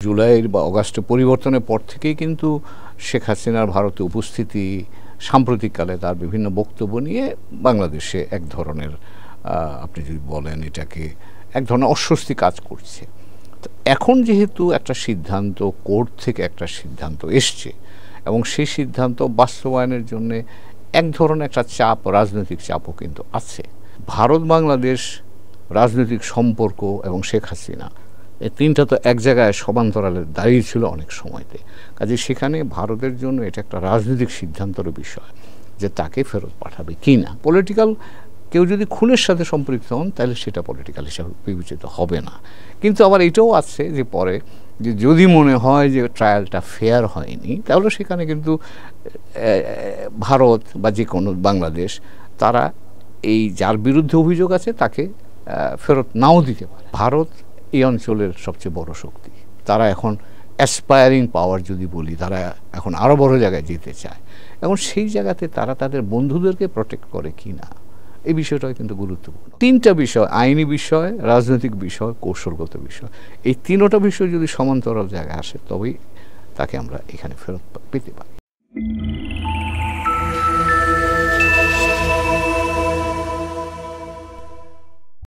জুলাইয়ের বা অগাস্টে পরিবর্তনের পর থেকেই কিন্তু শেখ হাসিনার ভারতে উপস্থিতি সাম্প্রতিককালে তার বিভিন্ন বক্তব্য নিয়ে বাংলাদেশে এক ধরনের আপনি যদি বলেন এটাকে এক ধরনের অস্বস্তি কাজ করছে। তো এখন যেহেতু একটা সিদ্ধান্ত কোর্ট থেকে একটা সিদ্ধান্ত এসছে এবং সেই সিদ্ধান্ত বাস্তবায়নের জন্য এক ধরনের একটা চাপ, রাজনৈতিক চাপও কিন্তু আছে। ভারত বাংলাদেশ রাজনৈতিক সম্পর্ক এবং শেখ হাসিনা এই তিনটা তো এক জায়গায় সমান্তরালে দাঁড়িয়ে ছিল অনেক সময়তে। কাজে সেখানে ভারতের জন্য এটা একটা রাজনৈতিক সিদ্ধান্তের বিষয় যে তাকে ফেরত পাঠাবে কি না। পলিটিক্যাল কেউ যদি খুনের সাথে সম্পৃক্ত হন তাহলে সেটা পলিটিক্যাল হিসাবে বিবেচিত হবে না। কিন্তু আবার এটাও আছে যে পরে যে যদি মনে হয় যে ট্রায়ালটা ফেয়ার হয়নি তাহলে সেখানে কিন্তু ভারত বা যে কোনো বাংলাদেশ তারা এই যার বিরুদ্ধে অভিযোগ আছে তাকে ফেরত নাও দিতে পারে। ভারত এই অঞ্চলের সবচেয়ে বড় শক্তি। তারা এখন অ্যাসপায়ারিং পাওয়ার যদি বলি, তারা এখন আরও বড় জায়গায় যেতে চায়। এবং সেই জায়গাতে তারা তাদের বন্ধুদেরকে প্রোটেক্ট করে কি না এই বিষয়টাও কিন্তু গুরুত্বপূর্ণ। তিনটা বিষয়, আইনি বিষয়, রাজনৈতিক বিষয়, কৌশলগত বিষয়, এই তিনোটা বিষয় যদি সমান্তরাল জায়গায় আসে তবেই তাকে আমরা এখানে ফেরত পেতে পারি।